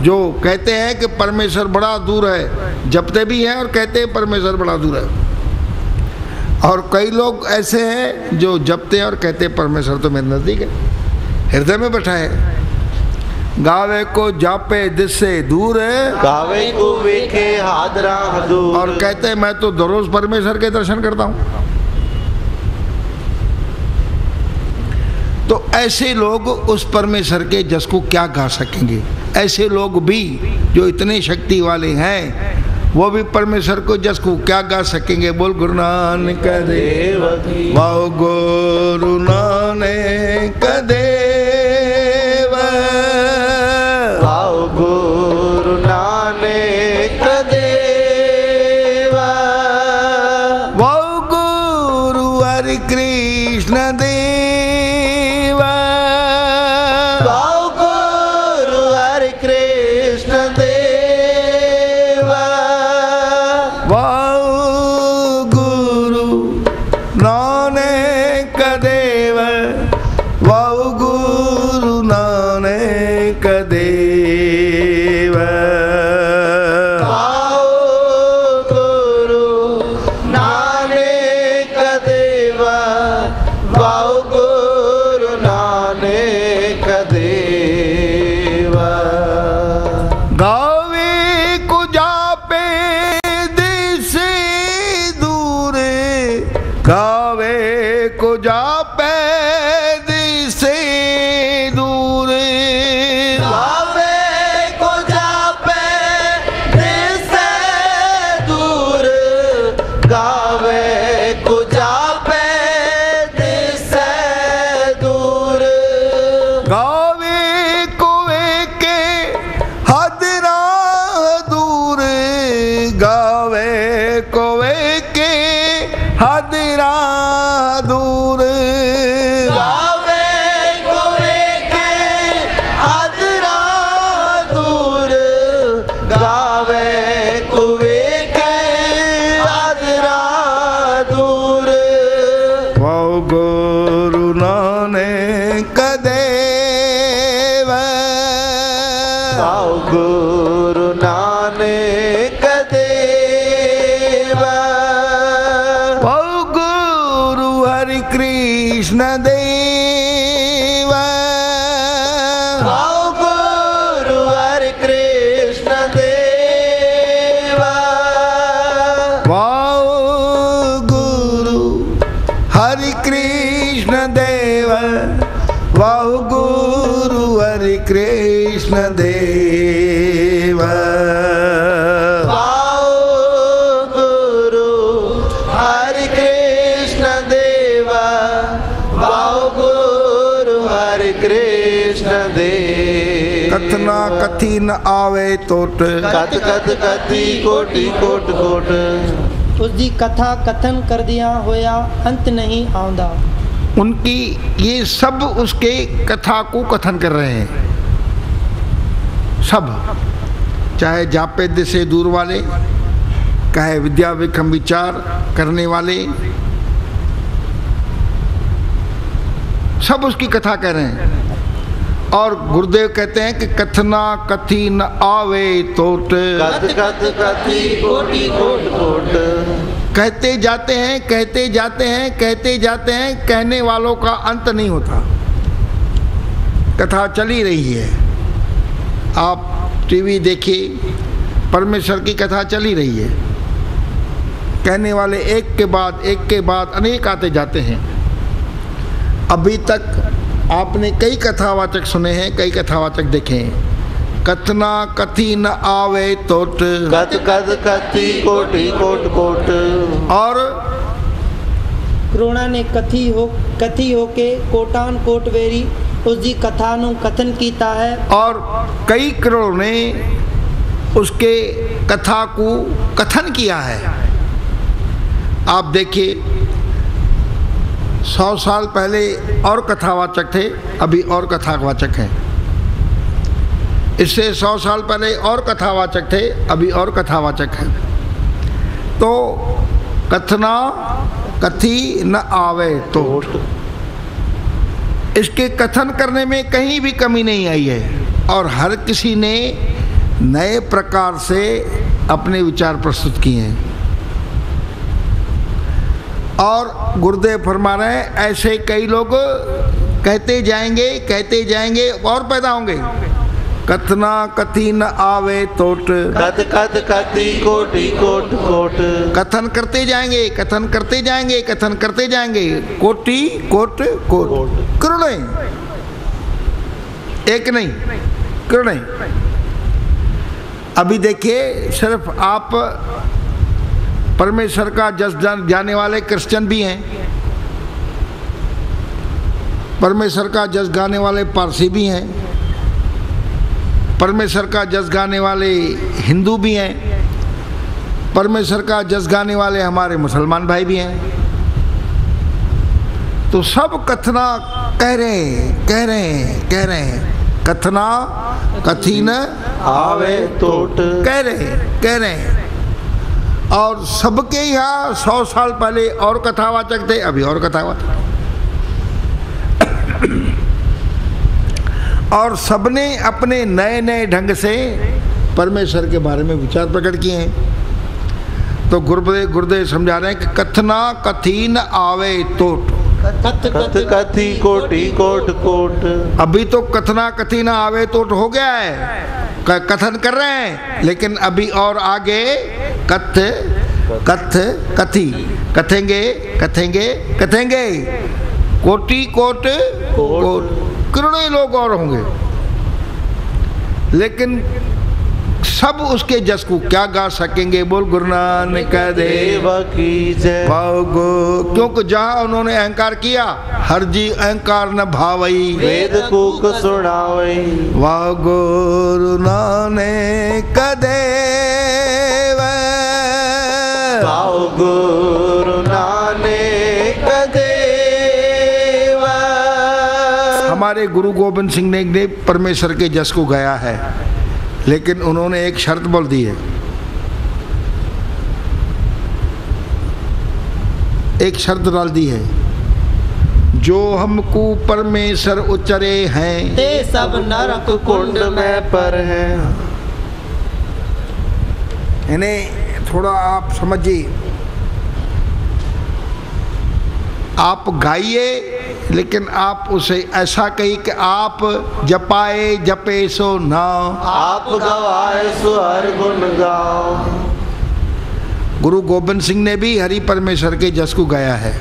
S1: जो कहते हैं कि परमेश्वर बड़ा दूर है, जपते भी हैं और कहते हैं परमेश्वर बड़ा दूर है। और कई लोग ऐसे हैं जो जपते हैं और कहते हैं परमेश्वर तो मेरे नजदीक है, हृदय में बैठा है। गावे को जापे दिसे दूर है,
S3: गावे को वेखे हादरा दूर।
S1: और कहते हैं मैं तो रोज परमेश्वर के दर्शन करता हूँ। तो ऐसे लोग उस परमेश्वर के जस को क्या गा सकेंगे? ऐसे लोग भी जो इतने शक्ति वाले हैं वो भी परमेश्वर को जस को क्या गा सकेंगे? बोल Guru Nanak Dev, wow Guru Nanak Dev,
S3: wow Guru Nanak Dev,
S1: wow Guru Hari Krishna देव,
S3: वाओ गुरु हरि कृष्ण देव,
S1: wow Guru Nanak Dev, wow Guru Nanak Dev,
S3: wow Guru Nanak Dev, wow Guru Nanak Dev.
S1: गावे को जापे दिसे दूर, गावे को जापे दिसे दूर,
S3: गावे को जापे दिसे दूर, गावे को जापे दिसे दूर,
S1: गावे को एके हदरा दूर, गावे को गुरु नानक देव,
S3: वाओ गुरु नानक देव,
S1: वाओ गुरु हरि कृष्ण देव,
S3: वाओ गुरु हरि कृष्ण देव,
S1: वाओ गुरु हरि कृष्ण देव, वाओ गुरु हरि कृष्ण देव,
S3: वाओ गुरु हरि कृष्ण देव, वाओ गुरु हरि कृष्ण देव।
S1: कथना कथी न आवे तोट,
S3: कथ कथ कथी कोटि कोट कोट,
S2: उसकी कथा कथन कर दिया होया अंत नहीं आंदा।
S1: उनकी ये सब उसके कथा को कथन कर रहे हैं, सब, चाहे जापेद से दूर वाले, चाहे विद्या विक्रम विचार करने वाले, सब उसकी कथा कह रहे हैं। और गुरुदेव कहते हैं कि कथना कथी न आवे तोट,
S3: कथ कथ कथी कोटि कोट कोट,
S1: कहते जाते हैं, कहते जाते हैं, कहते जाते हैं, कहने वालों का अंत नहीं होता। कथा चली रही है, आप टीवी देखिए, परमेश्वर की कथा चली रही है। कहने वाले एक के बाद अनेक आते जाते हैं। अभी तक आपने कई कथावाचक सुने हैं, कई कथावाचक देखे हैं। कथना कथी न आवे तोट,
S3: कथ कथ कथी कोटि कोट कोट,
S1: और
S2: करुणा ने कथी हो के कोटान कोट वेरी उसकी कथा नु कथन कीता है।
S1: और कई करोड़ ने उसके कथा को कथन किया है। आप देखिए, 100 साल पहले और कथावाचक थे, अभी और कथावाचक हैं। इससे 100 साल पहले और कथावाचक थे, अभी और कथावाचक हैं। तो कथना कथी न आवे तोट, इसके कथन करने में कहीं भी कमी नहीं आई है। और हर किसी ने नए प्रकार से अपने विचार प्रस्तुत किए हैं। और गुरुदेव फरमा रहे हैं, ऐसे कई लोग कहते जाएंगे और पैदा होंगे। कथना कथी न आवे तोट,
S3: कथ कथ कथी कोटि कोट कोट,
S1: कथन करते जाएंगे, कथन करते जाएंगे, कथन करते जाएंगे, कोटि कोट कोट, करोड़ें, एक नहीं, करोड़ें। अभी देखिए, सिर्फ आप परमेश्वर का जस जाने वाले क्रिश्चियन भी हैं, परमेश्वर का जस गाने वाले पारसी भी हैं, परमेश्वर का जस गाने वाले हिंदू भी हैं, परमेश्वर का जस गाने वाले हमारे मुसलमान भाई भी हैं। तो सब कथना कह रहे हैं, कथना कथी न
S3: आवे तोट,
S1: कह रहे हैं। और सबके यहाँ 100 साल पहले और कथावाचक थे, अभी और कथावाचक। और सबने अपने नए नए ढंग से परमेश्वर के बारे में विचार प्रकट किए हैं। तो गुरुदेव समझा रहे हैं कि कथना कथी न आवे तोट,
S3: कथ कथी कोटि कोट कोट,
S1: अभी तो कथना कथी न आवे तोट हो गया है, कथन कर रहे हैं, लेकिन अभी और आगे कथी कथेंगे, कोटि कोट कोट, करोड़ों लोग और होंगे। लेकिन सब उसके जस को क्या गा सकेंगे? बोल गुरु नानक देव
S3: की जय।
S1: क्योंकि जहाँ उन्होंने अहंकार किया, हर जी अहंकार न भावई,
S3: वेद कूक सुनावई।
S1: वाह गुरु नानक देव,
S3: वाह गुरु नानक देव।
S1: हमारे गुरु गोविंद सिंह ने परमेश्वर के जस को गाया है, लेकिन उन्होंने एक शर्त बोल दी है, एक शर्त डाल दी है, जो हमको परमेश्वर उचरे हैं,
S2: ते सब नरक कुंड में
S3: पर है।
S1: इन्हें थोड़ा आप समझिए। आप गाइए, लेकिन आप उसे ऐसा कही कि आप जपाए जपे सो नाम,
S3: आप गवाए सो हर गुण गाओ।
S1: गुरु गोबिंद सिंह ने भी हरि परमेश्वर के जस को गाया है।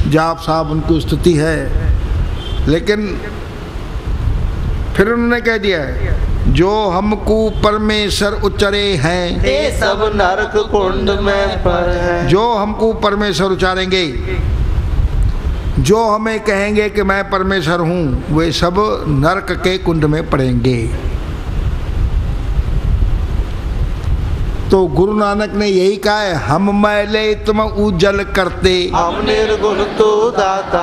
S1: जाप साहब उनकी स्तुति है, लेकिन फिर उन्होंने कह दिया है जो हमको परमेश्वर उचरे हैं,
S3: ते सब नरक कुंड में पर है।
S1: जो हमको परमेश्वर उचारेंगे, जो हमें कहेंगे कि मैं परमेश्वर हूँ, वे सब नरक के कुंड में पड़ेंगे। तो गुरु नानक ने यही कहा है, हम मैले तुम उजल करते,
S3: हम निर्गुण तू दाता,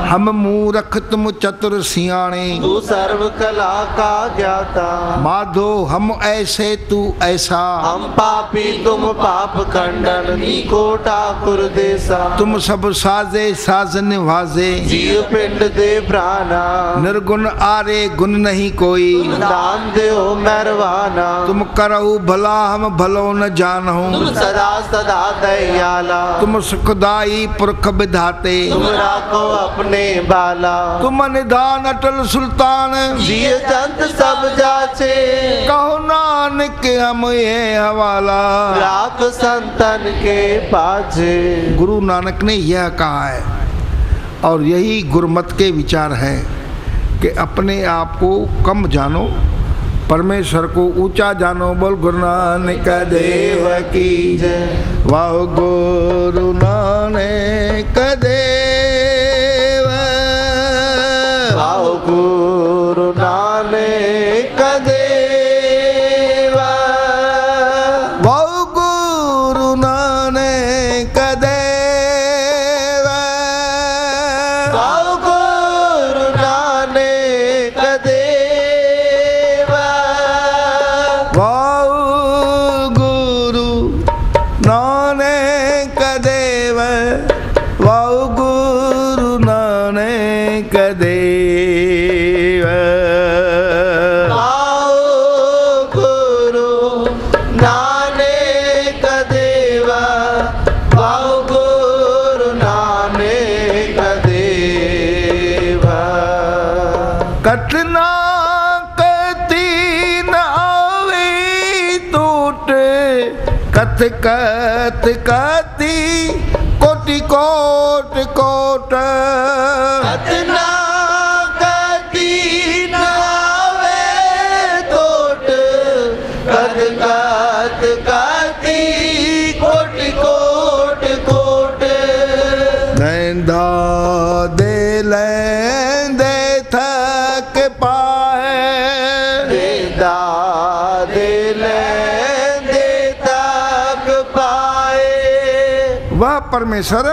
S1: हम मूरख तुम चतुर सियाणे,
S3: तू सर्व कला का ज्ञाता।
S1: माधो हम ऐसे तू ऐसा,
S3: हम पापी तुम पाप खंडन, नीको ठाकुर देसा।
S1: तुम सब साजे साज निवाजे,
S3: जीव पिंड दे प्राणा,
S1: निर्गुण आरे गुण नहीं कोई,
S3: दान दे हो मेहरबाना।
S1: तुम करहु भला हम भलो न जानहु,
S3: तुम सदा सदा दयाला,
S1: तुम सुखदाई पुरख विधाते,
S3: तुम राखो अपने बाला।
S1: तुम निधान अटल सुल्तान,
S3: जिय जंत सब जाचे,
S1: कहो नानक हम ये हवाला।
S3: राख संतन के पाछे।
S1: गुरु नानक ने यह कहा है, और यही गुरुमत के विचार है कि अपने आप को कम जानो, परमेश्वर को ऊंचा जानो। बोल गुरु नानक देव की जय। वाह गुरु नानक देव,
S3: वाह गुरु नानक देव,
S1: वाह गुरु नानक देव,
S3: वाह गुरु नानक देव,
S1: वाह गुरु नानक देव, वाह गुरु नानक देव,
S3: वाह गुरु नानक देव, वाह गुरु नानक देव।
S1: कठिना कति न आवे टूट, कथ कथ कति कोटि कोट कोट,
S3: कतना कति न आवे टोट, कद कद कति कोटि कोट कोट।
S1: नैंदा दे लेंदे थक पाए,
S3: देदा दिले दे तक पाए।
S1: वह परमेश्वर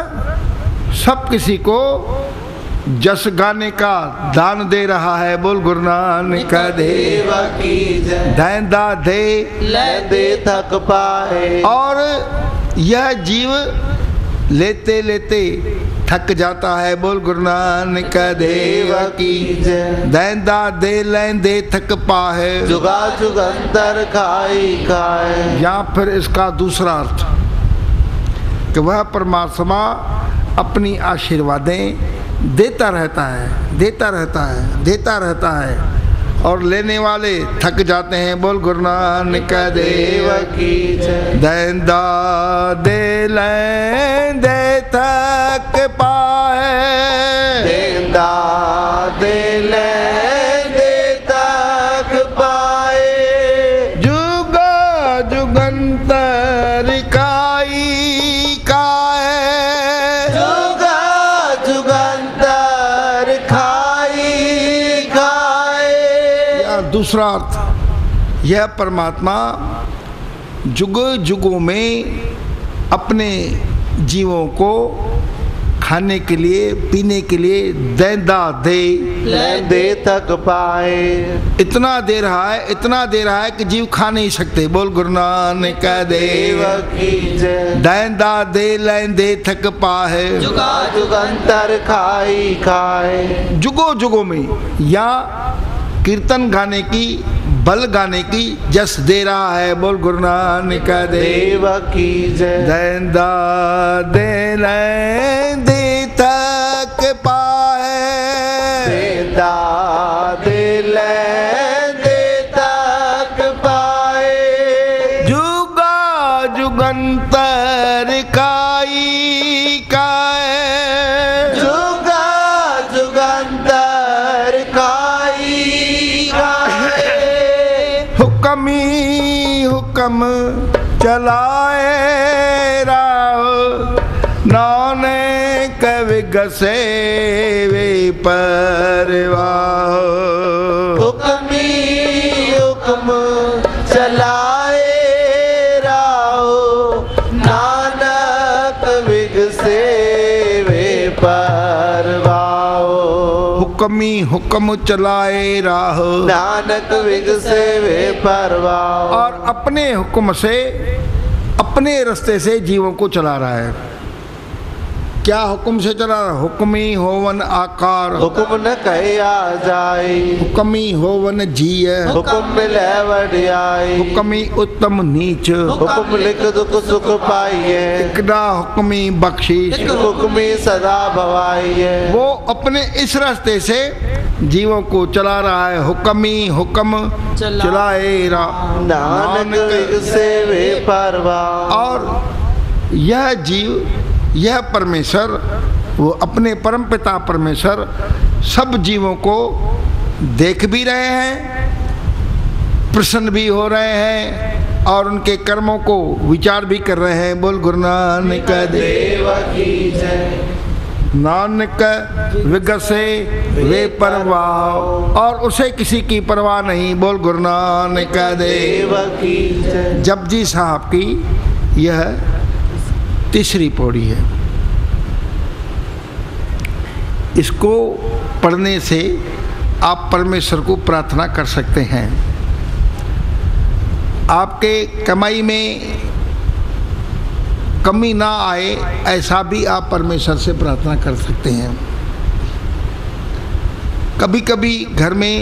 S1: सब किसी को जस गाने का दान दे रहा है। बोल गुरु नानक देव
S3: की जय।
S1: दैंदा दे,
S3: ले दे थक पाए।
S1: और यह जीव लेते लेते थक जाता है। बोल गुरु नानक देव की
S3: जय।
S1: दैंदा दे लेंदे थक पाए।
S3: जुगा जुगंतर खाई खाए।
S1: या फिर इसका दूसरा अर्थ कि वह परमात्मा अपनी आशीर्वादें देता रहता है, देता रहता है, देता रहता है, और लेने वाले थक जाते हैं। बोल गुरु नानक देव
S3: की जय।
S1: दैंदा दे लेंदे थक पाए।
S3: देंदा दे ले दे तक पाए।
S1: जुगा जुगंतर काई काए।
S3: जुगा जुगंतर खाई खाए।
S1: या दूसरा अर्थ, यह परमात्मा जुग जुगों में अपने जीवों को खाने के लिए, पीने के लिए देंदा दे,
S3: लेंदे तक पाए।
S1: इतना दे रहा है, इतना दे रहा है कि जीव खा नहीं सकते। बोल गुरु नानक देव
S3: की जय।
S1: देंदा दे लेंदे थक पाए,
S3: जुगा जुगंतर खाई खाए।
S1: जुगो जुगो में या कीर्तन गाने की, बल गाने की जस दे रहा है। बोल गुरु नानक देव
S3: की जय।
S1: देंदा दे लेंदे थक पाए,
S3: देंदा दे लेंदे तक पाए।
S1: जुगा जुगंतर काई काए,
S3: जुगा जुगंतर खाई खाए।
S1: हुक्मी हुक्म चलाए राह, नानक विगसे वे परवाह।
S3: हुक्मी हुक्म चलाए राहो, नानक विगसे वे परवाहो।
S1: हुक्मी हुक्म चलाए राह,
S3: नानक विगसे वे परवाहो।
S1: और अपने हुक्म से, अपने रास्ते से जीवों को चला रहा है। क्या हुक्म से चला रहा? हुक्मी होवन आकार,
S3: हुक्म न कहे आ जाए।
S1: हुक्मी होवन जीय,
S3: हुक्म मिले वडियाई।
S1: हुक्मी उत्तम नीच,
S3: हुक्म लिख दुख सुख पाइए।
S1: इकड़ा हुक्मी बख्शीश।
S3: हुक्मी सदा भवाइए।
S1: वो अपने इस रास्ते से जीवों को चला रहा है। हुक्मी हुक्म चलाए रहा,
S3: नानक विगसे वे परवाह।
S1: और यह जीव, यह परमेश्वर, वो अपने परम पिता परमेश्वर सब जीवों को देख भी रहे हैं, प्रसन्न भी हो रहे हैं और उनके कर्मों को विचार भी कर रहे हैं। बोल गुरु नानक
S3: देव की जय।
S1: नानक विगसे वे परवाह, और उसे किसी की परवाह नहीं। बोल गुरु नानक
S3: देव की जय।
S1: जपजी साहब की यह तीसरी पौड़ी है। इसको पढ़ने से आप परमेश्वर को प्रार्थना कर सकते हैं। आपके कमाई में कमी ना आए, ऐसा भी आप परमेश्वर से प्रार्थना कर सकते हैं। कभी कभी घर में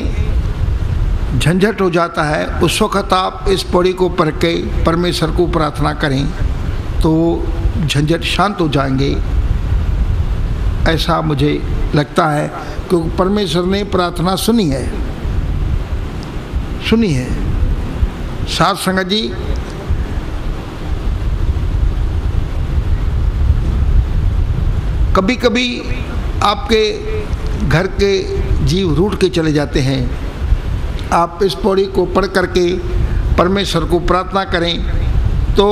S1: झंझट हो जाता है, उस वक़्त आप इस पौड़ी को पढ़ के परमेश्वर को प्रार्थना करें तो झंझट शांत हो जाएंगे, ऐसा मुझे लगता है। क्योंकि परमेश्वर ने प्रार्थना सुनी है, सुनी है। साथ संगत जी, कभी कभी आपके घर के जीव रूठ के चले जाते हैं। आप इस पौड़ी को पढ़ करके परमेश्वर को प्रार्थना करें तो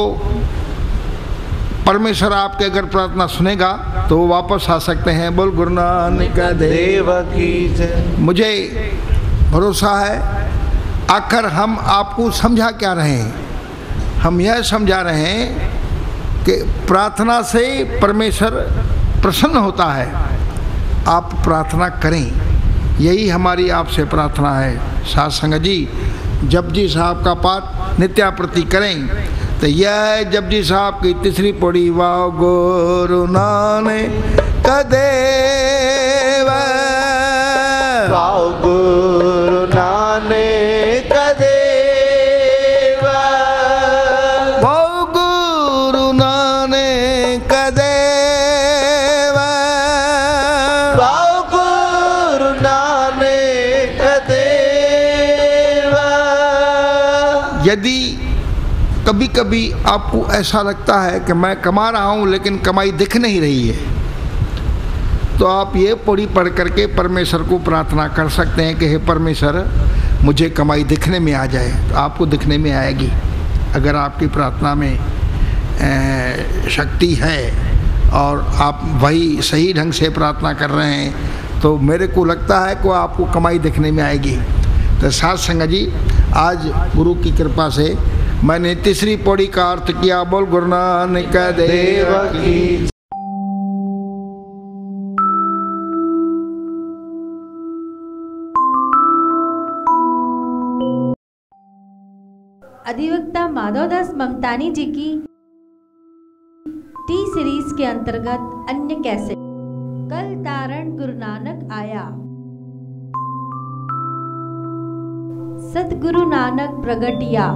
S1: परमेश्वर आपके अगर प्रार्थना सुनेगा तो वो वापस आ सकते हैं। बोल गुरु नानक
S3: देव की जय।
S1: मुझे भरोसा है आखिर हम आपको समझा क्या रहे हैं? हम यह समझा रहे हैं कि प्रार्थना से परमेश्वर प्रसन्न होता है। आप प्रार्थना करें, यही हमारी आपसे प्रार्थना है। साथ संगत जी, जपजी साहब का पाठ नित्याप्रति करें। तो यह जपजी साहब की तीसरी पौड़ी, वाह गुरु नानक देव,
S3: वाह गुरु नानक देव,
S1: वाह गुरु नानक देव,
S3: वाह गुरु नानक देव।
S1: यदि कभी कभी आपको ऐसा लगता है कि मैं कमा रहा हूँ लेकिन कमाई दिख नहीं रही है, तो आप ये पौड़ी पढ़ करके परमेश्वर को प्रार्थना कर सकते हैं कि हे परमेश्वर, मुझे कमाई दिखने में आ जाए। तो आपको दिखने में आएगी अगर आपकी प्रार्थना में शक्ति है और आप वही सही ढंग से प्रार्थना कर रहे हैं, तो मेरे को लगता है कि आपको कमाई दिखने में आएगी। तो साथ संगत जी, आज गुरु की कृपा से मैंने तीसरी पौड़ी का अर्थ किया। बोल गुरु नानक देव की।
S4: अधिवक्ता माधवदास ममतानी जी की टी सीरीज के अंतर्गत अन्य कैसेट कल तारण गुरु नानक आया। सतगुरु नानक प्रगटिया।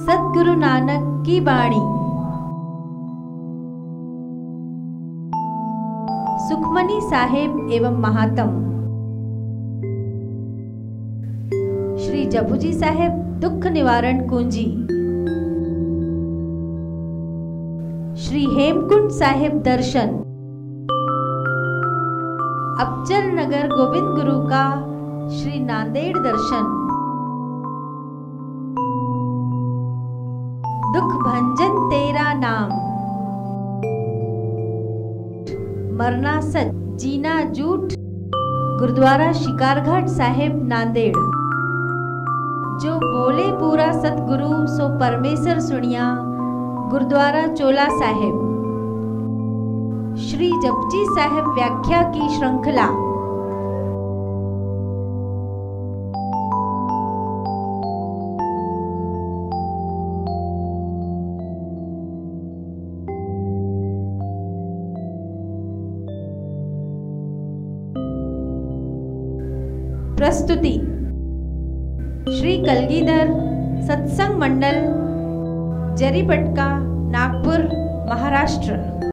S4: सतगुरु नानक की वाणी। सुखमनी साहेब एवं महात्म। श्री जपुजी साहेब दुख निवारण कुंजी। श्री हेमकुंड साहेब दर्शन। अबचल नगर गोविंद गुरु का श्री नांदेड़ दर्शन। दुख भंजन तेरा नाम। मरना सच जीना झूठ। गुरुद्वारा शिकारघाट साहेब नांदेड़। जो बोले पूरा सतगुरु सो परमेश्वर सुनिया। गुरुद्वारा चोला साहेब। श्री जपजी साहेब व्याख्या की श्रृंखला। प्रस्तुति श्री कलगीधर सत्संग मंडल, जरीपटका, नागपुर, महाराष्ट्र।